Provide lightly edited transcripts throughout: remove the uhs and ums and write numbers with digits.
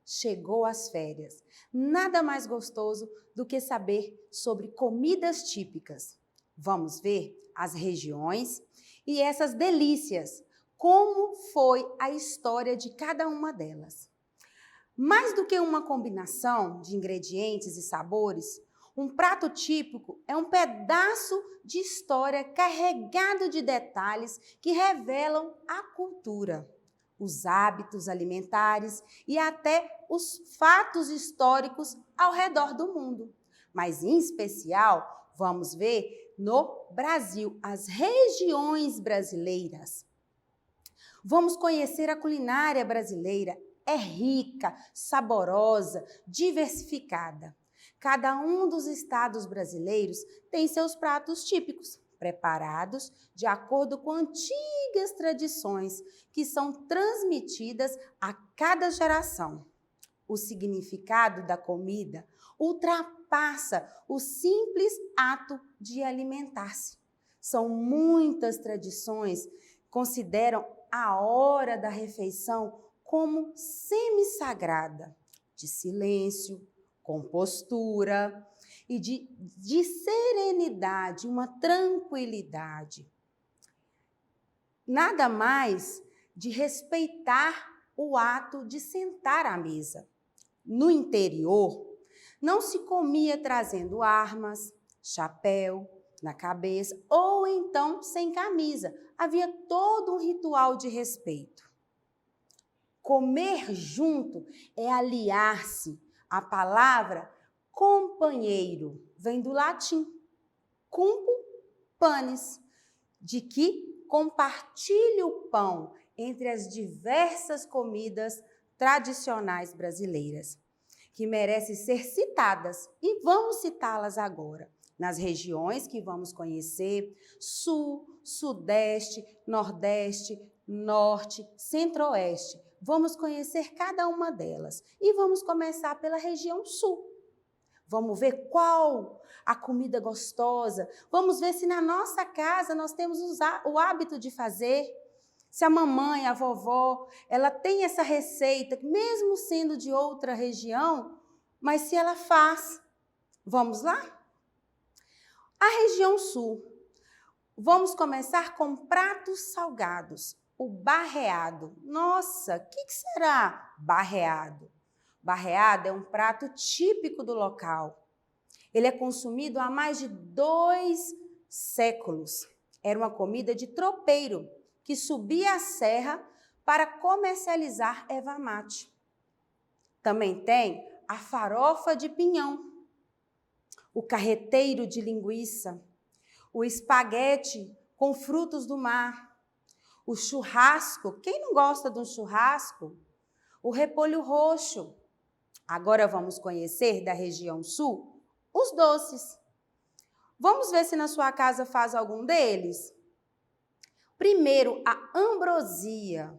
chegou às férias. Nada mais gostoso do que saber sobre comidas típicas. Vamos ver as regiões e essas delícias, como foi a história de cada uma delas. Mais do que uma combinação de ingredientes e sabores, um prato típico é um pedaço de história carregado de detalhes que revelam a cultura, os hábitos alimentares e até os fatos históricos ao redor do mundo. Mas, em especial, vamos ver no Brasil, as regiões brasileiras. Vamos conhecer a culinária brasileira. É rica, saborosa, diversificada. Cada um dos estados brasileiros tem seus pratos típicos, preparados de acordo com antigas tradições que são transmitidas a cada geração. O significado da comida ultrapassa o simples ato de alimentar-se. São muitas tradições que consideram a hora da refeição como semi-sagrada, de silêncio, compostura e de serenidade, uma tranquilidade. Nada mais de respeitar o ato de sentar à mesa. No interior, não se comia trazendo armas, chapéu na cabeça ou então sem camisa. Havia todo um ritual de respeito. Comer junto é aliar-se. A palavra companheiro vem do latim, cumpo panis, de que compartilha o pão entre as diversas comidas tradicionais brasileiras, que merecem ser citadas e vamos citá-las agora. Nas regiões que vamos conhecer, Sul, Sudeste, Nordeste, Norte, Centro-Oeste. Vamos conhecer cada uma delas e vamos começar pela região Sul. Vamos ver qual a comida gostosa, vamos ver se na nossa casa nós temos o hábito de fazer, se a mamãe, a vovó, ela tem essa receita, mesmo sendo de outra região, mas se ela faz. Vamos lá? A região Sul. Vamos começar com pratos salgados. O barreado. Nossa, o que será barreado? Barreado é um prato típico do local. Ele é consumido há mais de 2 séculos. Era uma comida de tropeiro que subia a serra para comercializar erva mate. Também tem a farofa de pinhão, o carreteiro de linguiça, o espaguete com frutos do mar, o churrasco, quem não gosta de um churrasco? O repolho roxo. Agora vamos conhecer da região Sul os doces. Vamos ver se na sua casa faz algum deles? Primeiro, a ambrosia.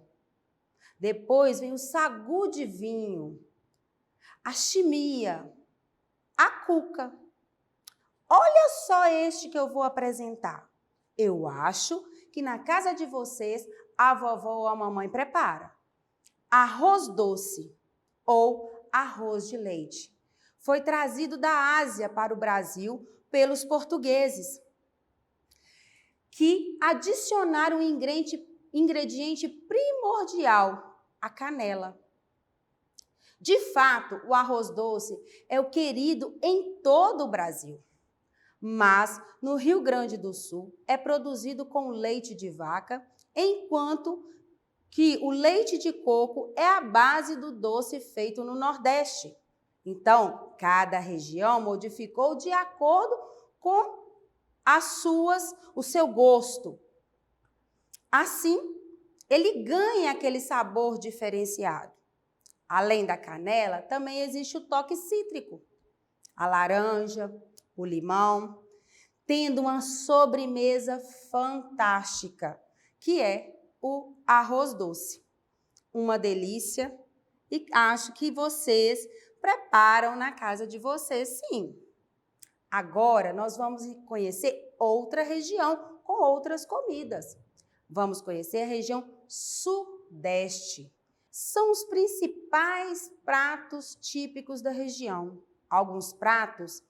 Depois vem o sagu de vinho, a chimia, a cuca. Olha só este que eu vou apresentar. Eu acho que na casa de vocês a vovó ou a mamãe prepara. Arroz doce ou arroz de leite. Foi trazido da Ásia para o Brasil pelos portugueses, que adicionaram um ingrediente primordial, a canela. De fato, o arroz doce é o querido em todo o Brasil. Mas no Rio Grande do Sul é produzido com leite de vaca, enquanto que o leite de coco é a base do doce feito no Nordeste. Então, cada região modificou de acordo com o seu gosto. Assim, ele ganha aquele sabor diferenciado. Além da canela, também existe o toque cítrico, a laranja, o limão, tendo uma sobremesa fantástica, que é o arroz doce. Uma delícia e acho que vocês preparam na casa de vocês, sim. Agora, nós vamos conhecer outra região com outras comidas. Vamos conhecer a região Sudeste. são os principais pratos típicos da região. Alguns pratos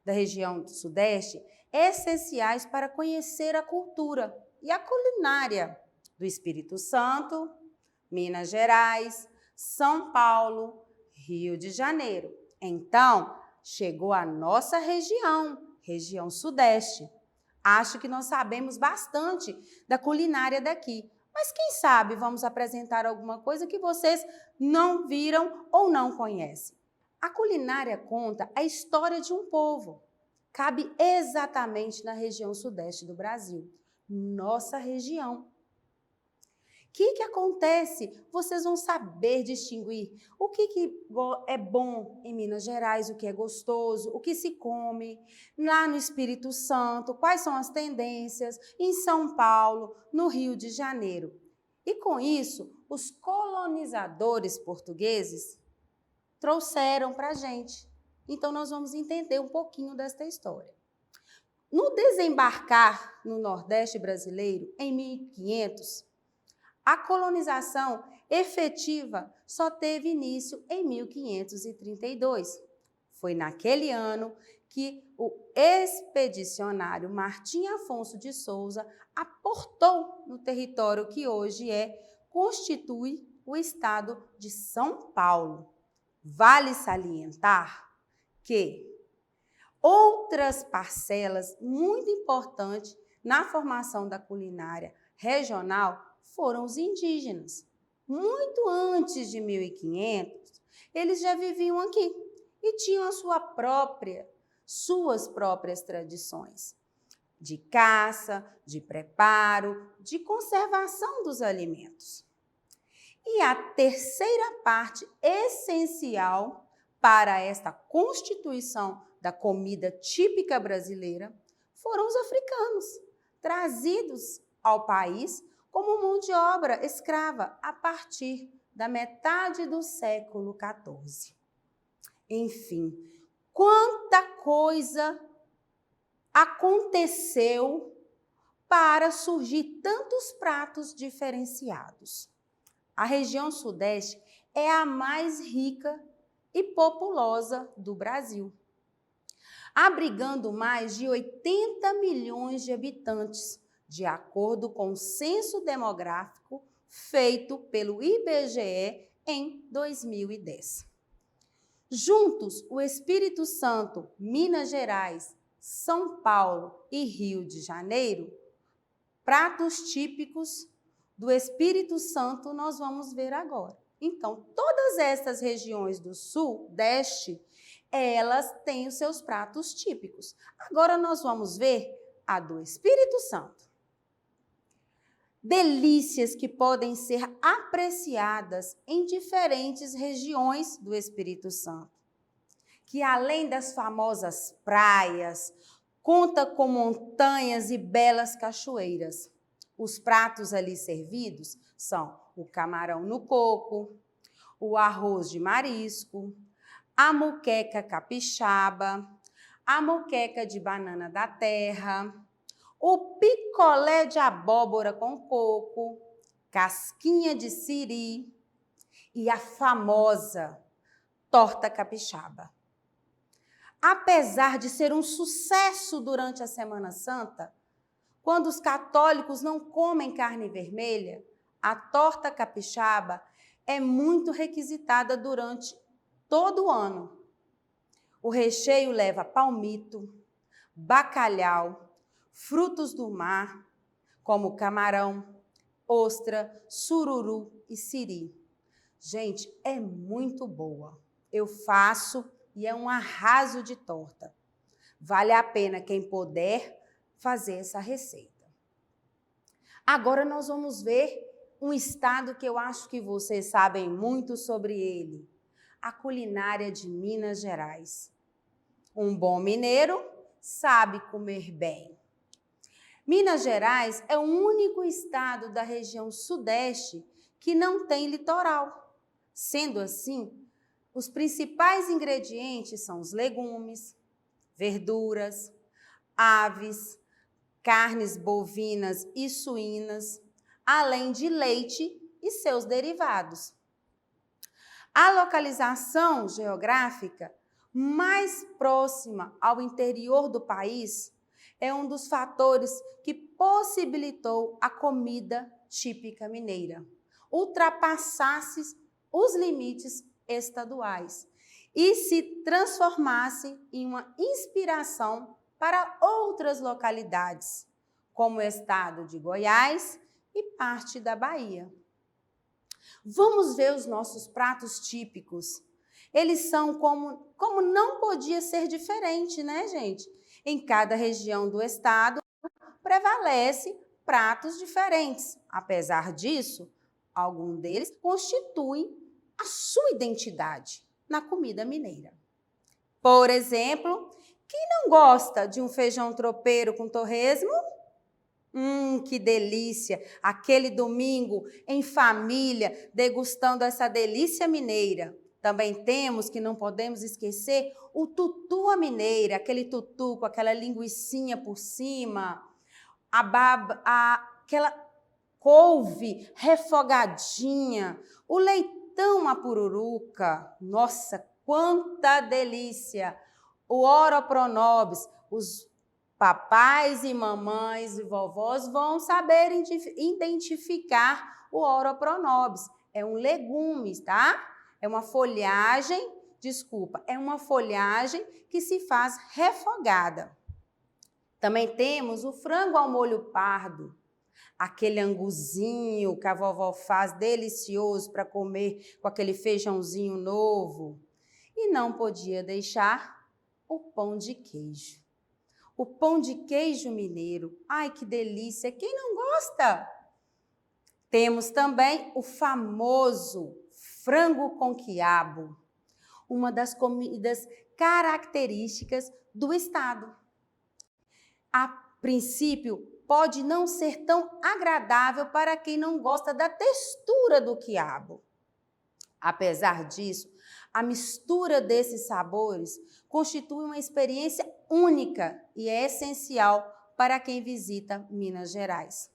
da região do Sudeste essenciais para conhecer a cultura e a culinária do Espírito Santo, Minas Gerais, São Paulo, Rio de Janeiro. Então, chegou a nossa região Sudeste. Acho que nós sabemos bastante da culinária daqui, mas quem sabe vamos apresentar alguma coisa que vocês não viram ou não conhecem. A culinária conta a história de um povo. Cabe exatamente na região Sudeste do Brasil, nossa região. O que acontece? Vocês vão saber distinguir o que é bom em Minas Gerais, o que é gostoso, o que se come, lá no Espírito Santo, quais são as tendências, em São Paulo, no Rio de Janeiro. E com isso, os colonizadores portugueses trouxeram para a gente. Então, nós vamos entender um pouquinho desta história. No desembarcar no Nordeste brasileiro, em 1500, a colonização efetiva só teve início em 1532. Foi naquele ano que o expedicionário Martim Afonso de Souza aportou no território que hoje constitui o estado de São Paulo. Vale salientar que outras parcelas muito importantes na formação da culinária regional foram os indígenas. Muito antes de 1500, eles já viviam aqui e tinham suas próprias tradições de caça, de preparo, de conservação dos alimentos. E a terceira parte essencial para esta constituição da comida típica brasileira foram os africanos, trazidos ao país como mão de obra escrava a partir da metade do século XIV. Enfim, quanta coisa aconteceu para surgir tantos pratos diferenciados. A região Sudeste é a mais rica e populosa do Brasil, abrigando mais de 80 milhões de habitantes, de acordo com o censo demográfico feito pelo IBGE em 2010. Juntos, o Espírito Santo, Minas Gerais, São Paulo e Rio de Janeiro, pratos típicos do Espírito Santo nós vamos ver agora. Então, todas essas regiões do Sudeste, elas têm os seus pratos típicos. Agora nós vamos ver a do Espírito Santo. Delícias que podem ser apreciadas em diferentes regiões do Espírito Santo, que além das famosas praias, conta com montanhas e belas cachoeiras. Os pratos ali servidos são o camarão no coco, o arroz de marisco, a moqueca capixaba, a moqueca de banana da terra, o picolé de abóbora com coco, casquinha de siri e a famosa torta capixaba. Apesar de ser um sucesso durante a Semana Santa, quando os católicos não comem carne vermelha, a torta capixaba é muito requisitada durante todo o ano. O recheio leva palmito, bacalhau, frutos do mar, como camarão, ostra, sururu e siri. Gente, é muito boa. Eu faço e é um arraso de torta. Vale a pena quem puder fazer essa receita. Agora nós vamos ver um estado que eu acho que vocês sabem muito sobre ele, a culinária de Minas Gerais. Um bom mineiro sabe comer bem. Minas Gerais é o único estado da região Sudeste que não tem litoral. Sendo assim, os principais ingredientes são os legumes, verduras, aves, carnes bovinas e suínas, além de leite e seus derivados. A localização geográfica mais próxima ao interior do país é um dos fatores que possibilitou a comida típica mineira ultrapassasse os limites estaduais e se transformasse em uma inspiração para outras localidades, como o estado de Goiás e parte da Bahia. Vamos ver os nossos pratos típicos. Eles são como não podia ser diferente, né, gente? Em cada região do estado prevalece pratos diferentes. Apesar disso, alguns deles constituem a sua identidade na comida mineira. Por exemplo, quem não gosta de um feijão tropeiro com torresmo? Que delícia! Aquele domingo em família, degustando essa delícia mineira. Também temos, que não podemos esquecer, o tutu à mineira, aquele tutu com aquela linguicinha por cima, aquela couve refogadinha, o leitão à pururuca. Nossa, quanta delícia! O oropronobis, os papais e mamães e vovós vão saber identificar o oropronobis. É um legume, tá? É uma folhagem que se faz refogada. Também temos o frango ao molho pardo, aquele anguzinho que a vovó faz delicioso para comer com aquele feijãozinho novo. E não podia deixar o pão de queijo. O pão de queijo mineiro. Ai, que delícia! Quem não gosta? Temos também o famoso frango com quiabo, uma das comidas características do estado. A princípio, pode não ser tão agradável para quem não gosta da textura do quiabo. Apesar disso, a mistura desses sabores constitui uma experiência única e é essencial para quem visita Minas Gerais.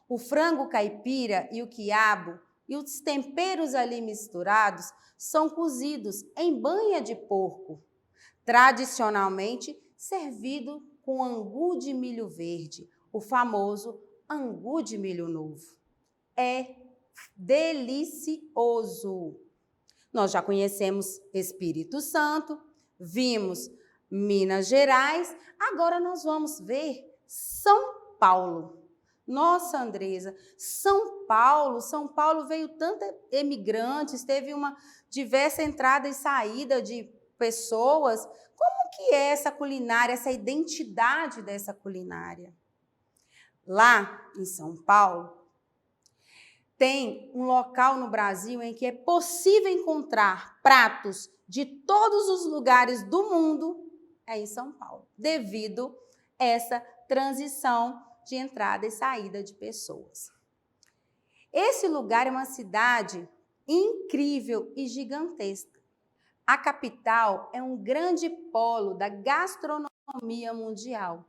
O frango caipira e o quiabo e os temperos ali misturados são cozidos em banha de porco, tradicionalmente servido com angu de milho verde, o famoso angu de milho novo. É delicioso! Nós já conhecemos Espírito Santo, vimos Minas Gerais, agora nós vamos ver São Paulo. Nossa, Andresa, São Paulo veio tantos emigrantes, teve uma diversa entrada e saída de pessoas. Como que é essa culinária, essa identidade dessa culinária? Lá em São Paulo, tem um local no Brasil em que é possível encontrar pratos de todos os lugares do mundo, é em São Paulo, devido a essa transição de entrada e saída de pessoas. Esse lugar é uma cidade incrível e gigantesca. A capital é um grande polo da gastronomia mundial.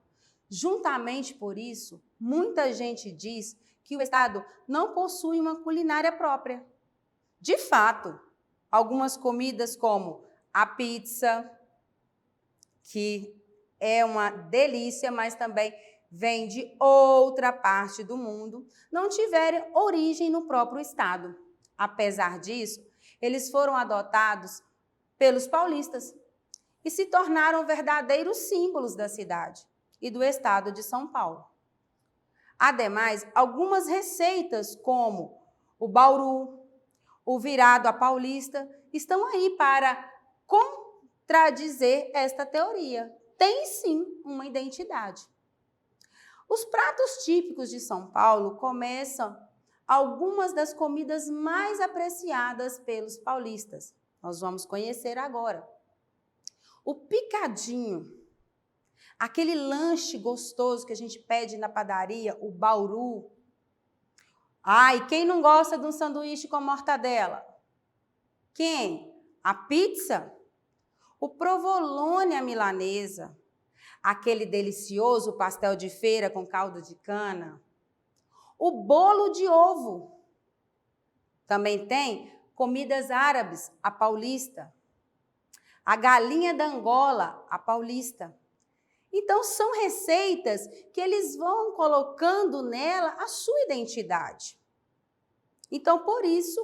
Juntamente por isso, muita gente diz que o estado não possui uma culinária própria. De fato, algumas comidas como a pizza, que é uma delícia, mas também vem de outra parte do mundo, não tiveram origem no próprio estado. Apesar disso, eles foram adotados pelos paulistas e se tornaram verdadeiros símbolos da cidade e do estado de São Paulo. Ademais, algumas receitas como o bauru, o virado à paulista, estão aí para contradizer esta teoria. Tem sim uma identidade. Os pratos típicos de São Paulo começam algumas das comidas mais apreciadas pelos paulistas. Nós vamos conhecer agora. O picadinho, aquele lanche gostoso que a gente pede na padaria, o bauru. Ai, quem não gosta de um sanduíche com mortadela? Quem? A pizza? O provolone à milanesa, aquele delicioso pastel de feira com caldo de cana. O bolo de ovo. Também tem Comidas árabes, a paulista. A galinha da Angola, a paulista. Então, são receitas que eles vão colocando nela a sua identidade. Então, por isso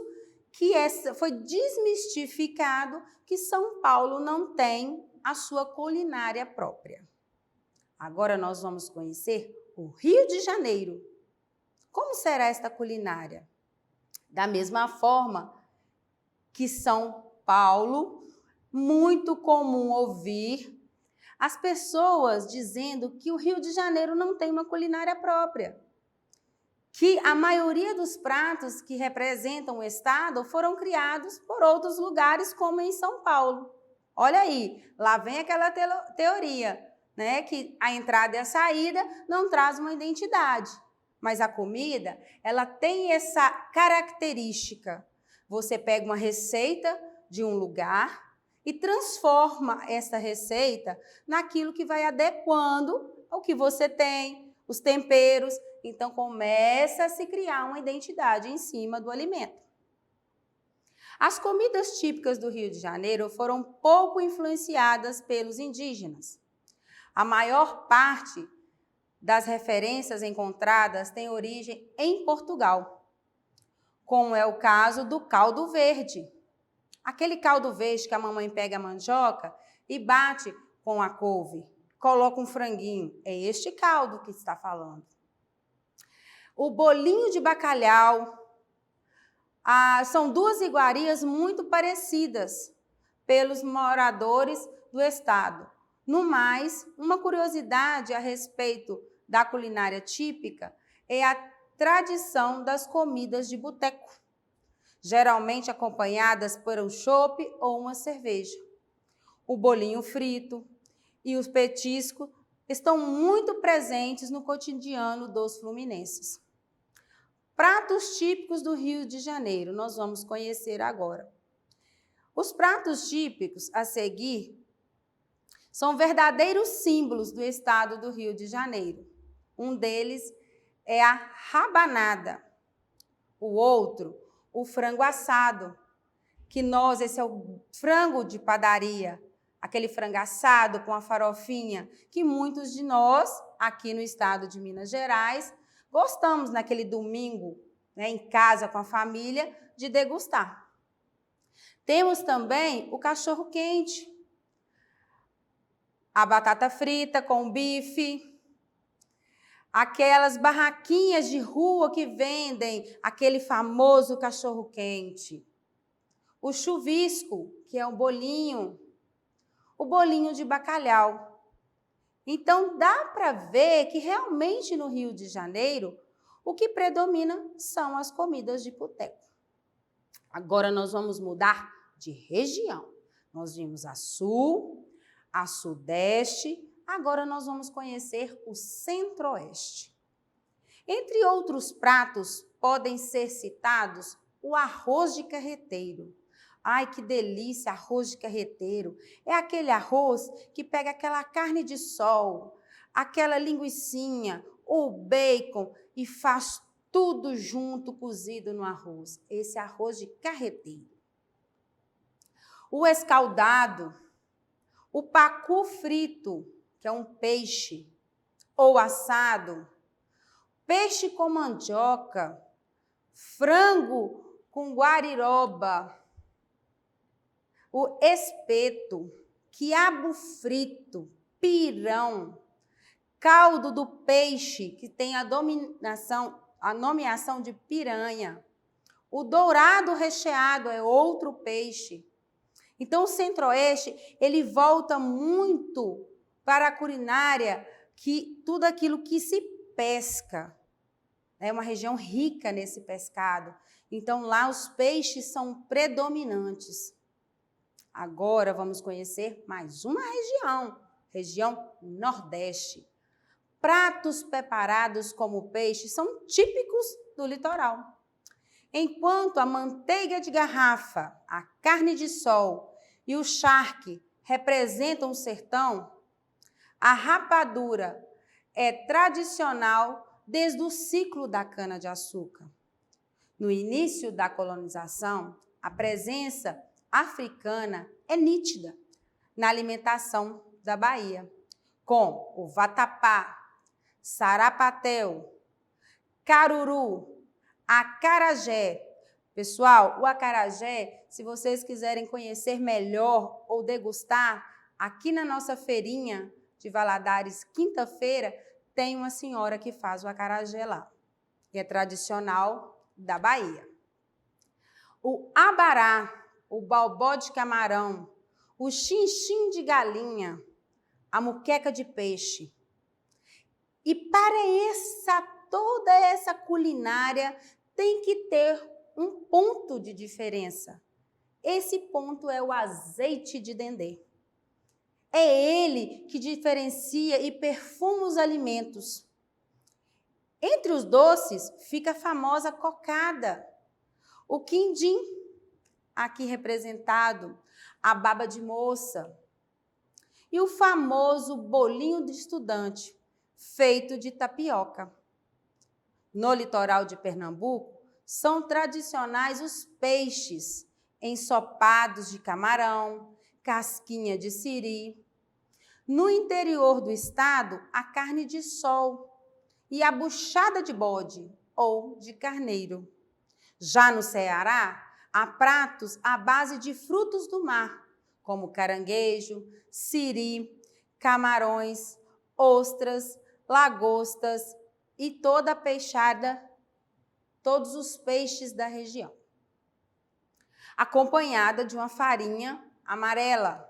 que foi desmistificado que São Paulo não tem a sua culinária própria. Agora nós vamos conhecer o Rio de Janeiro. Como será esta culinária? Da mesma forma que São Paulo, muito comum ouvir as pessoas dizendo que o Rio de Janeiro não tem uma culinária própria, que a maioria dos pratos que representam o estado foram criados por outros lugares, como em São Paulo. Olha aí, lá vem aquela teoria, né, que a entrada e a saída não traz uma identidade, mas a comida, ela tem essa característica. Você pega uma receita de um lugar e transforma essa receita naquilo que vai adequando ao que você tem, os temperos. Então, começa a se criar uma identidade em cima do alimento. As comidas típicas do Rio de Janeiro foram pouco influenciadas pelos indígenas. A maior parte das referências encontradas tem origem em Portugal, como é o caso do caldo verde. Aquele caldo verde que a mamãe pega a mandioca e bate com a couve, coloca um franguinho. É este caldo que está falando. O bolinho de bacalhau. São duas iguarias muito parecidas pelos moradores do estado. No mais, uma curiosidade a respeito da culinária típica é a tradição das comidas de boteco, geralmente acompanhadas por um chopp ou uma cerveja. O bolinho frito e os petiscos estão muito presentes no cotidiano dos fluminenses. Pratos típicos do Rio de Janeiro, nós vamos conhecer agora. Os pratos típicos a seguir são verdadeiros símbolos do estado do Rio de Janeiro. Um deles é a rabanada. O outro, o frango assado, esse é o frango de padaria, aquele frango assado com a farofinha, que muitos de nós, aqui no estado de Minas Gerais, gostamos naquele domingo, né, em casa com a família, de degustar. Temos também o cachorro-quente, a batata frita com bife, aquelas barraquinhas de rua que vendem aquele famoso cachorro-quente, o chuvisco, que é um bolinho, o bolinho de bacalhau. Então, dá para ver que realmente no Rio de Janeiro, o que predomina são as comidas de boteco. Agora nós vamos mudar de região. Nós vimos a Sul, a Sudeste, agora nós vamos conhecer o Centro-Oeste. Entre outros pratos, podem ser citados o arroz de carreteiro. Ai, que delícia, arroz de carreteiro. É aquele arroz que pega aquela carne de sol, aquela linguicinha, o bacon e faz tudo junto cozido no arroz. Esse é arroz de carreteiro. O escaldado, o pacu frito, que é um peixe, ou assado, peixe com mandioca, frango com guariroba, o espeto, quiabo frito, pirão, caldo do peixe, que tem a nomeação de piranha. O dourado recheado é outro peixe. Então, o Centro-Oeste, ele volta muito para a culinária, que tudo aquilo que se pesca. É uma região rica nesse pescado. Então, lá os peixes são predominantes. Agora, vamos conhecer mais uma região Nordeste. Pratos preparados como peixe são típicos do litoral. Enquanto a manteiga de garrafa, a carne de sol e o charque representam o sertão, a rapadura é tradicional desde o ciclo da cana-de-açúcar. No início da colonização, a presença africana é nítida na alimentação da Bahia, com o vatapá, sarapatel, caruru, acarajé. Pessoal, o acarajé, se vocês quiserem conhecer melhor ou degustar, aqui na nossa feirinha de Valadares, quinta-feira, tem uma senhora que faz o acarajé lá. E é tradicional da Bahia. O abará, o balbó de camarão, o chinchim de galinha, a muqueca de peixe. E para toda essa culinária tem que ter um ponto de diferença. Esse ponto é o azeite de dendê. É ele que diferencia e perfuma os alimentos. Entre os doces fica a famosa cocada, o quindim, aqui representado, a baba de moça, e o famoso bolinho de estudante, feito de tapioca. No litoral de Pernambuco, são tradicionais os peixes, ensopados de camarão, casquinha de siri. No interior do estado, a carne de sol e a buchada de bode ou de carneiro. Já no Ceará, há pratos à base de frutos do mar, como caranguejo, siri, camarões, ostras, lagostas e toda a peixada, todos os peixes da região, acompanhada de uma farinha amarela.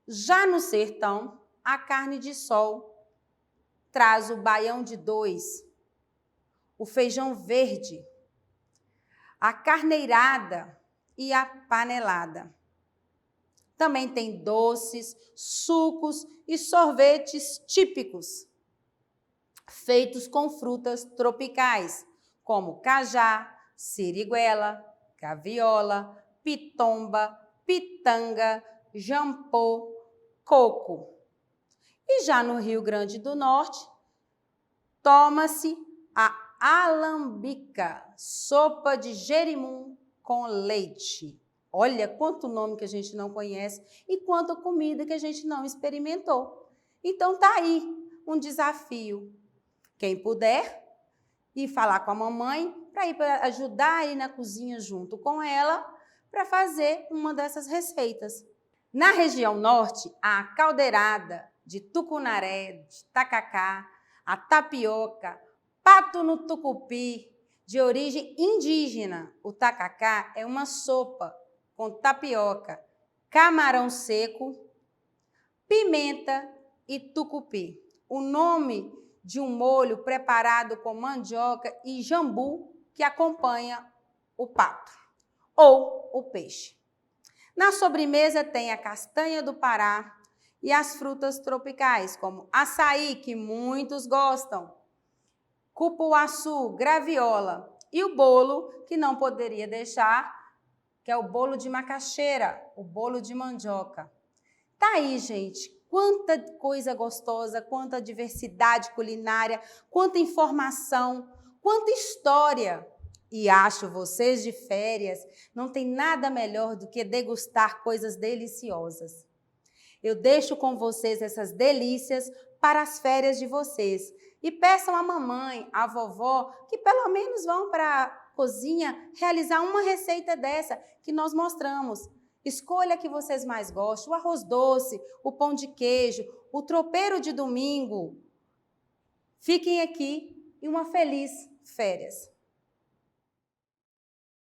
Já no sertão, a carne de sol traz o baião de dois, o feijão verde, a carneirada e a panelada. Também tem doces, sucos e sorvetes típicos, feitos com frutas tropicais, como cajá, siriguela, gaviola, pitomba, pitanga, jampô, coco. E já no Rio Grande do Norte, toma-se a alambica, sopa de jerimum com leite. Olha quanto nome que a gente não conhece e quanta comida que a gente não experimentou. Então tá aí um desafio. Quem puder ir falar com a mamãe para ir para ajudar aí na cozinha junto com ela para fazer uma dessas receitas. Na região norte, a caldeirada de tucunaré, de tacacá, a tapioca, pato no tucupi, de origem indígena. O tacacá é uma sopa com tapioca, camarão seco, pimenta e tucupi. O nome de um molho preparado com mandioca e jambu que acompanha o pato ou o peixe. Na sobremesa tem a castanha do Pará e as frutas tropicais, como açaí, que muitos gostam, cupuaçu, graviola e o bolo, que não poderia deixar, que é o bolo de macaxeira, o bolo de mandioca. Tá aí, gente, quanta coisa gostosa, quanta diversidade culinária, quanta informação, quanta história. E acho vocês de férias, não tem nada melhor do que degustar coisas deliciosas. Eu deixo com vocês essas delícias para as férias de vocês. E peçam à mamãe, à vovó, que pelo menos vão para a cozinha realizar uma receita dessa que nós mostramos. Escolha a que vocês mais gostam, o arroz doce, o pão de queijo, o tropeiro de domingo. Fiquem aqui e uma feliz férias.